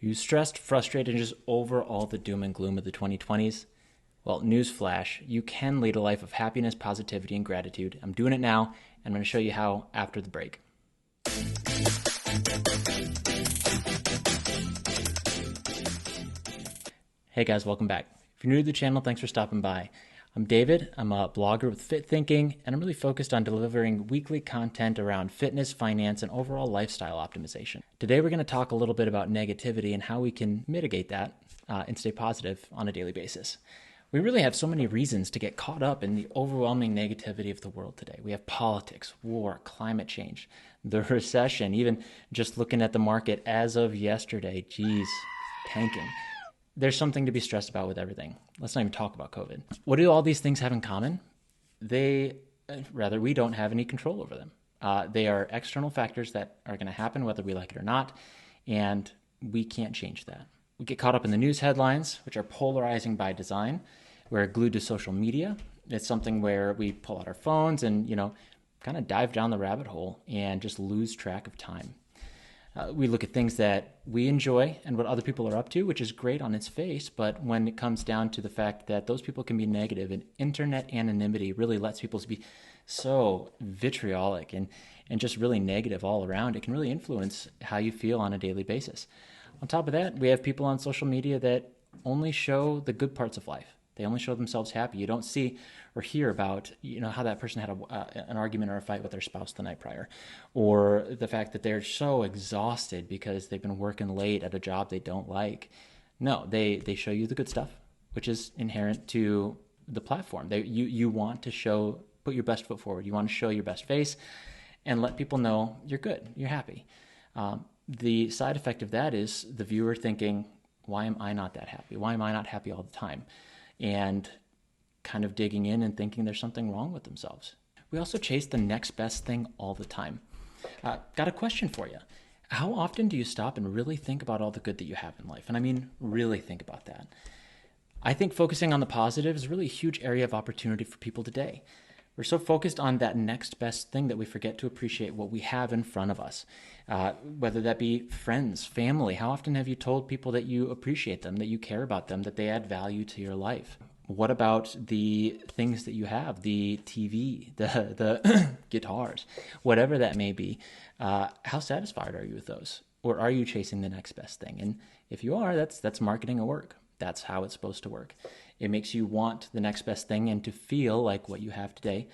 Are you stressed, frustrated, and just over all the doom and gloom of the 2020s? Well, newsflash, you can lead a life of happiness, positivity, and gratitude. I'm doing it now, and I'm going to show you how after the break. Hey guys, welcome back. If you're new to the channel, thanks for stopping by. I'm David. I'm a blogger with Fit Thinking, and I'm really focused on delivering weekly content around fitness, finance, and overall lifestyle optimization. Today, we're going to talk a little bit about negativity and how we can mitigate that and stay positive on a daily basis. We really have so many reasons to get caught up in the overwhelming negativity of the world today. We have politics, war, climate change, the recession, even just looking at the market as of yesterday, tanking. There's something to be stressed about with everything. Let's not even talk about COVID. What do all these things have in common? We don't have any control over them. They are external factors that are going to happen whether we like it or not, and we can't change that. We get caught up in the news headlines, which are polarizing by design. We're glued to social media. It's something where we pull out our phones and, kind of dive down the rabbit hole and just lose track of time. We look at things that we enjoy and what other people are up to, which is great on its face, but when it comes down to the fact that those people can be negative and internet anonymity really lets people be so vitriolic and just really negative all around, it can really influence how you feel on a daily basis. On top of that, we have people on social media that only show the good parts of life. They only show themselves happy. You don't see or hear about, how that person had an argument or a fight with their spouse the night prior, or the fact that they're so exhausted because they've been working late at a job they don't like. No, they show you the good stuff, which is inherent to the platform. You want to put your best foot forward. You want to show your best face and let people know you're good, you're happy. The side effect of that is the viewer thinking, why am I not that happy? Why am I not happy all the time? And kind of digging in and thinking there's something wrong with themselves. We also chase the next best thing all the time. Got a question for you. How often do you stop and really think about all the good that you have in life? And I mean, really think about that. I think focusing on the positive is really a huge area of opportunity for people today. We're so focused on that next best thing that we forget to appreciate what we have in front of us, whether that be friends, family. How often have you told people that you appreciate them, that you care about them, that they add value to your life? What about the things that you have, the TV, the guitars, whatever that may be? How satisfied are you with those? Or are you chasing the next best thing? And if you are, that's marketing at work. That's how it's supposed to work. It makes you want the next best thing and to feel like what you have today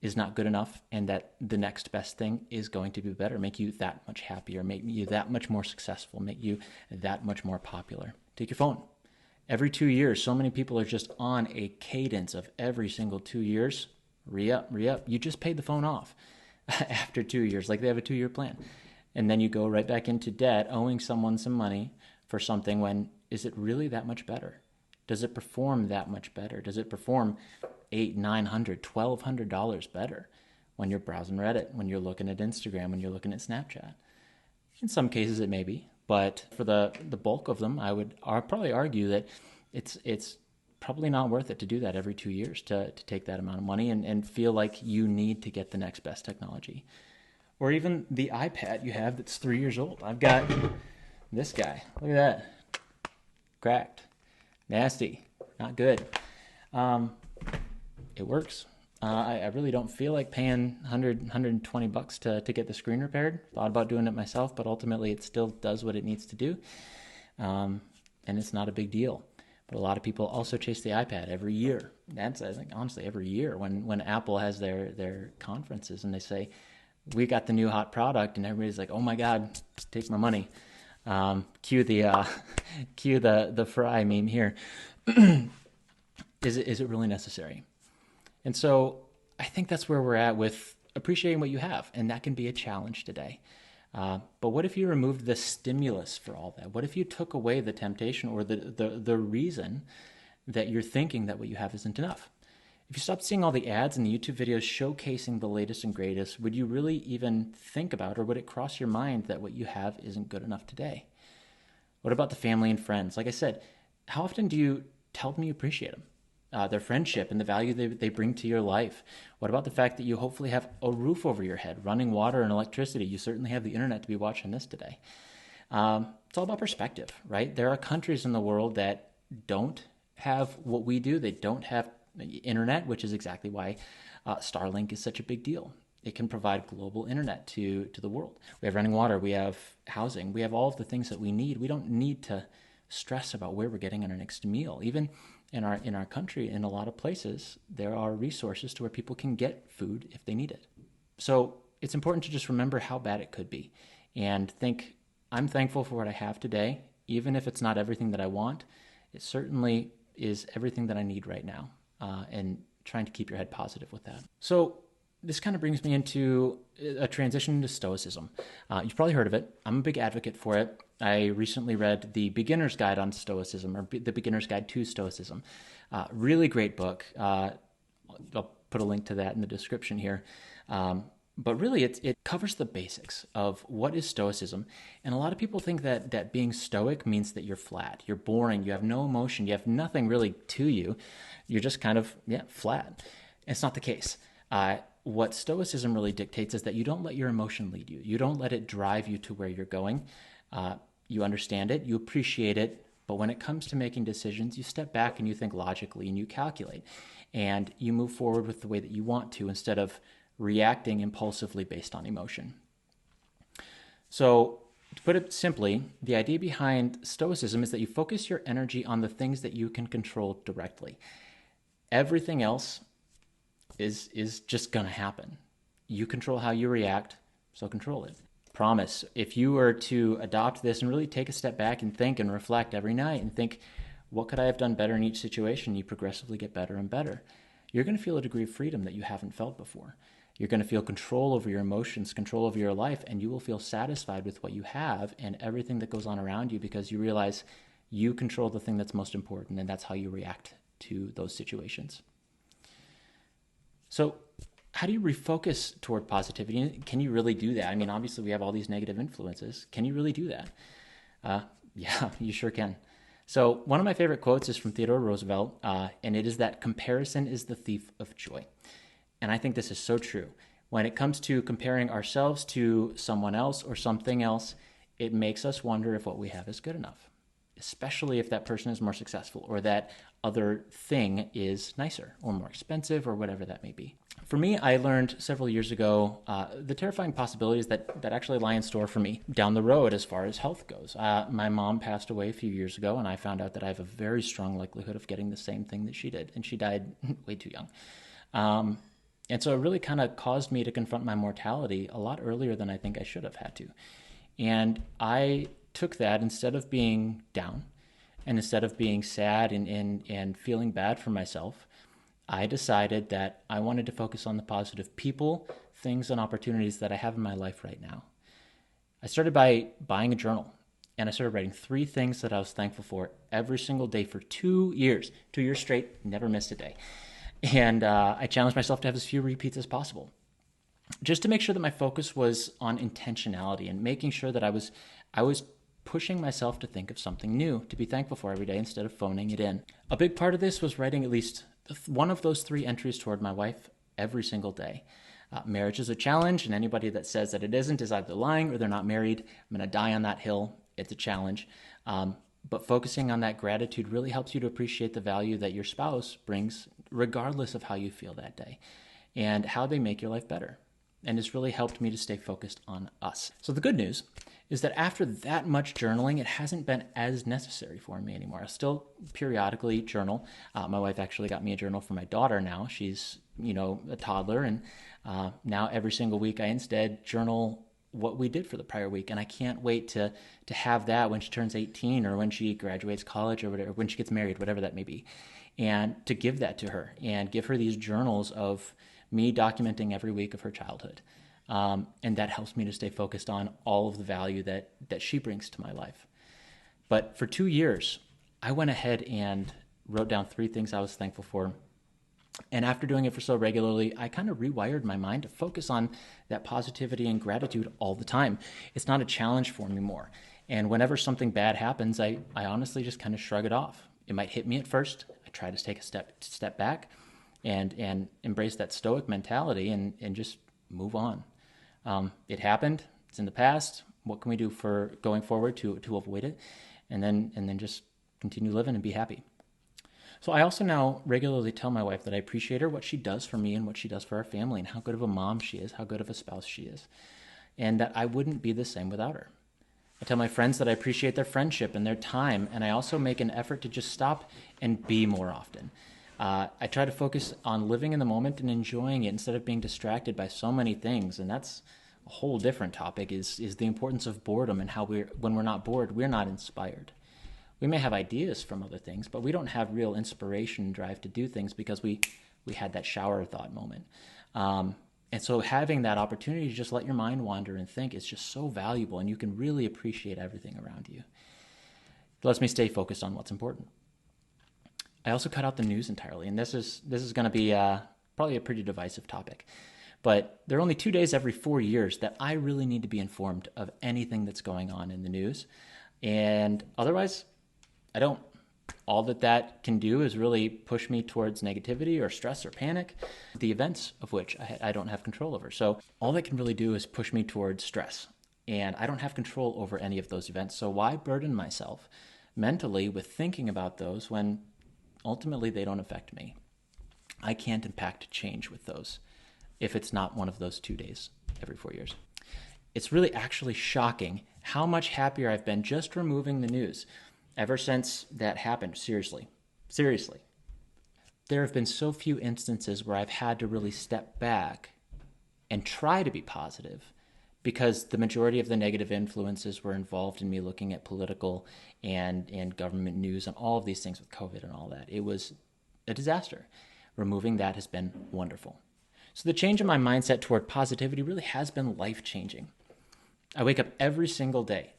is not good enough and that the next best thing is going to be better, make you that much happier, make you that much more successful, make you that much more popular. Take your phone. Every 2 years, so many people are just on a cadence of every single 2 years. Re-up. You just paid the phone off after 2 years, like they have a 2-year plan. And then you go right back into debt, owing someone some money for something when, is it really that much better? Does it perform that much better? Does it perform $800, $900, $1,200 better when you're browsing Reddit, when you're looking at Instagram, when you're looking at Snapchat? In some cases it may be, but for the bulk of them, I'd probably argue that it's probably not worth it to do that every 2 years to take that amount of money and feel like you need to get the next best technology. Or even the iPad you have that's 3 years old. I've got this guy. Look at that. Cracked. Nasty. Not good. It works. I really don't feel like paying $120 to get the screen repaired. Thought about doing it myself, but ultimately it still does what it needs to do. And it's not a big deal. But a lot of people also chase the iPad every year. That's, I think, honestly, every year when Apple has their conferences and they say, we got the new hot product, and everybody's like, oh my God, take my money. Cue the fry meme here. Is it really necessary? And so I think that's where we're at with appreciating what you have, and that can be a challenge today. But what if you removed the stimulus for all that? What if you took away the temptation or the reason that you're thinking that what you have isn't enough? If you stopped seeing all the ads and the YouTube videos showcasing the latest and greatest, would you really even think about, or would it cross your mind that what you have isn't good enough today? What about the family and friends? Like I said, how often do you tell them you appreciate them? Their friendship and the value they bring to your life? What about the fact that you hopefully have a roof over your head, running water and electricity? You certainly have the internet to be watching this today. It's all about perspective, right? There are countries in the world that don't have what we do. They don't have internet, which is exactly why Starlink is such a big deal. It can provide global internet to the world. We have running water. We have housing. We have all of the things that we need. We don't need to stress about where we're getting our next meal. Even in our country, in a lot of places, there are resources to where people can get food if they need it. So it's important to just remember how bad it could be and think, I'm thankful for what I have today, even if it's not everything that I want. It certainly is everything that I need right now, and trying to keep your head positive with that. So this kind of brings me into a transition into Stoicism. You've probably heard of it. I'm a big advocate for it. I recently read the Beginner's Guide on Stoicism, or the Beginner's Guide to Stoicism. Really great book. I'll put a link to that in the description here. But really, it covers the basics of what is Stoicism. And a lot of people think that being Stoic means that you're flat, you're boring, you have no emotion, you have nothing really to you. You're just kind of, flat. It's not the case. What Stoicism really dictates is that you don't let your emotion lead you. You don't let it drive you to where you're going. You understand it, you appreciate it, but when it comes to making decisions, you step back and you think logically and you calculate. And you move forward with the way that you want to instead of reacting impulsively based on emotion. So, to put it simply, the idea behind Stoicism is that you focus your energy on the things that you can control directly. Everything else is just going to happen. You control how you react, so control it. Promise, if you were to adopt this and really take a step back and think and reflect every night and think, what could I have done better in each situation? You progressively get better and better. You're going to feel a degree of freedom that you haven't felt before. You're going to feel control over your emotions, control over your life, and you will feel satisfied with what you have and everything that goes on around you because you realize you control the thing that's most important, and that's how you react to those situations. So how do you refocus toward positivity? Can you really do that? I mean, obviously we have all these negative influences. Can you really do that? Yeah, you sure can. So one of my favorite quotes is from Theodore Roosevelt, and it is that comparison is the thief of joy. And I think this is so true. When it comes to comparing ourselves to someone else or something else, it makes us wonder if what we have is good enough, especially if that person is more successful or that other thing is nicer or more expensive or whatever that may be. For me, I learned several years ago the terrifying possibilities that actually lie in store for me down the road as far as health goes. My mom passed away a few years ago, and I found out that I have a very strong likelihood of getting the same thing that she did, and she died way too young. And so it really kind of caused me to confront my mortality a lot earlier than I think I should have had to. And I took that, instead of being down and instead of being sad and feeling bad for myself, I decided that I wanted to focus on the positive people, things, and opportunities that I have in my life right now. I started by buying a journal, and I started writing 3 things that I was thankful for every single day for 2 years. 2 years straight, never missed a day. And I challenged myself to have as few repeats as possible, just to make sure that my focus was on intentionality and making sure that I was pushing myself to think of something new to be thankful for every day instead of phoning it in. A big part of this was writing at least one of those 3 entries toward my wife every single day. Marriage is a challenge, and anybody that says that it isn't is either lying or they're not married. I'm going to die on that hill. It's a challenge. But focusing on that gratitude really helps you to appreciate the value that your spouse brings, regardless of how you feel that day, and how they make your life better. And it's really helped me to stay focused on us. So the good news is that after that much journaling, it hasn't been as necessary for me anymore. I still periodically journal. My wife actually got me a journal for my daughter now. She's, a toddler, and now every single week I instead journal what we did for the prior week. And I can't wait to have that when she turns 18 or when she graduates college or whatever, when she gets married, whatever that may be, and to give that to her and give her these journals of me documenting every week of her childhood. And that helps me to stay focused on all of the value that she brings to my life. But for 2 years, I went ahead and wrote down 3 things I was thankful for. And after doing it for so regularly, I kind of rewired my mind to focus on that positivity and gratitude all the time. It's not a challenge for me more. And whenever something bad happens, I honestly just kind of shrug it off. It might hit me at first. I try to take a step back and embrace that stoic mentality and just move on. It happened. It's in the past. What can we do for going forward to avoid it? And then just continue living and be happy. So I also now regularly tell my wife that I appreciate her, what she does for me and what she does for our family, and how good of a mom she is, how good of a spouse she is, and that I wouldn't be the same without her. I tell my friends that I appreciate their friendship and their time, and I also make an effort to just stop and be more often. I try to focus on living in the moment and enjoying it instead of being distracted by so many things, and that's a whole different topic, is the importance of boredom and how when we're not bored, we're not inspired. We may have ideas from other things, but we don't have real inspiration and drive to do things because we had that shower thought moment. And so having that opportunity to just let your mind wander and think is just so valuable, and you can really appreciate everything around you. It lets me stay focused on what's important. I also cut out the news entirely, and this is going to be probably a pretty divisive topic. But there are only 2 days every 4 years that I really need to be informed of anything that's going on in the news. And otherwise, I don't. All that can do is really push me towards negativity or stress or panic, the events of which I don't have control over. So all that can really do is push me towards stress. And I don't have control over any of those events. So why burden myself mentally with thinking about those when ultimately they don't affect me? I can't impact change with those if it's not one of those 2 days every 4 years. It's really actually shocking how much happier I've been just removing the news ever since that happened. Seriously. There have been so few instances where I've had to really step back and try to be positive because the majority of the negative influences were involved in me looking at political and government news and all of these things with COVID and all that. It was a disaster. Removing that has been wonderful. So the change in my mindset toward positivity really has been life-changing. I wake up every single day,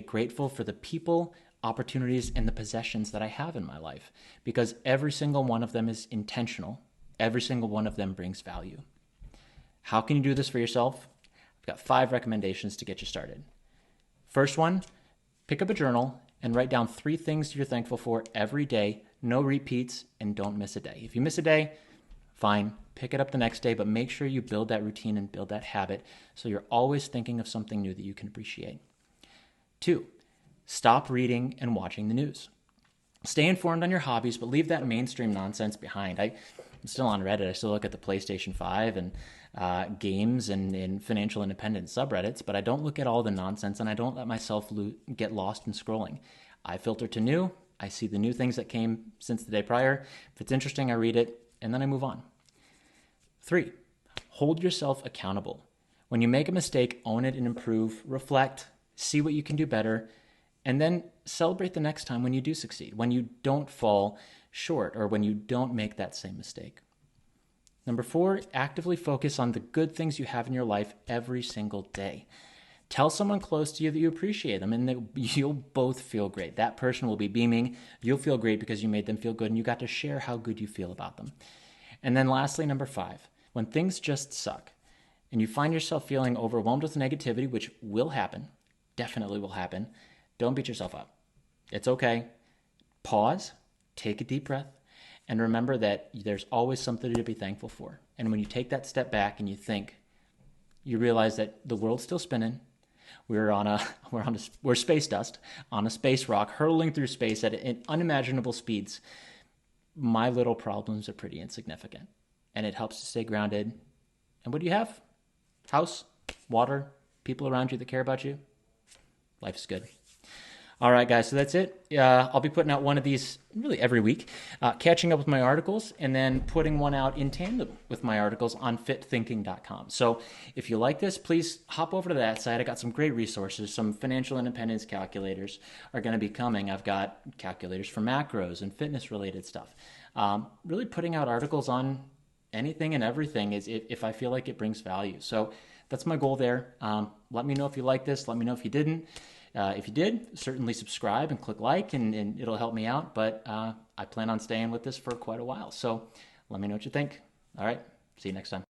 grateful for the people, opportunities, and the possessions that I have in my life, because every single one of them is intentional. Every single one of them brings value. How can you do this for yourself? I've got 5 recommendations to get you started. First one, pick up a journal and write down 3 things you're thankful for every day, no repeats, and don't miss a day. If you miss a day, fine, pick it up the next day, but make sure you build that routine and build that habit so you're always thinking of something new that you can appreciate. 2, stop reading and watching the news. Stay informed on your hobbies, but leave that mainstream nonsense behind. I'm still on Reddit. I still look at the PlayStation 5 and games and financial independence subreddits, but I don't look at all the nonsense, and I don't let myself get lost in scrolling. I filter to new. I see the new things that came since the day prior. If it's interesting, I read it, and then I move on. 3, hold yourself accountable. When you make a mistake, own it and improve, reflect, see what you can do better, and then celebrate the next time when you do succeed, when you don't fall short, or when you don't make that same mistake. Number 4, actively focus on the good things you have in your life every single day. Tell someone close to you that you appreciate them, and you'll both feel great. That person will be beaming. You'll feel great because you made them feel good, and you got to share how good you feel about them. And then lastly, number 5, when things just suck and you find yourself feeling overwhelmed with negativity, which will happen, definitely will happen, don't beat yourself up. It's okay. Pause, take a deep breath, and remember that there's always something to be thankful for. And when you take that step back and you think, you realize that the world's still spinning. We're space dust on a space rock hurtling through space at unimaginable speeds. My little problems are pretty insignificant, and it helps to stay grounded. And what do you have? House, water, people around you that care about you. Life's good. All right, guys, so that's it. I'll be putting out one of these really every week, catching up with my articles, and then putting one out in tandem with my articles on fitthinking.com. So if you like this, please hop over to that site. I got some great resources. Some financial independence calculators are going to be coming. I've got calculators for macros and fitness-related stuff. Really putting out articles on anything and everything is if I feel like it brings value. So that's my goal there. Let me know if you like this. Let me know if you didn't. If you did, certainly subscribe and click like, and it'll help me out. But I plan on staying with this for quite a while. So let me know what you think. All right. See you next time.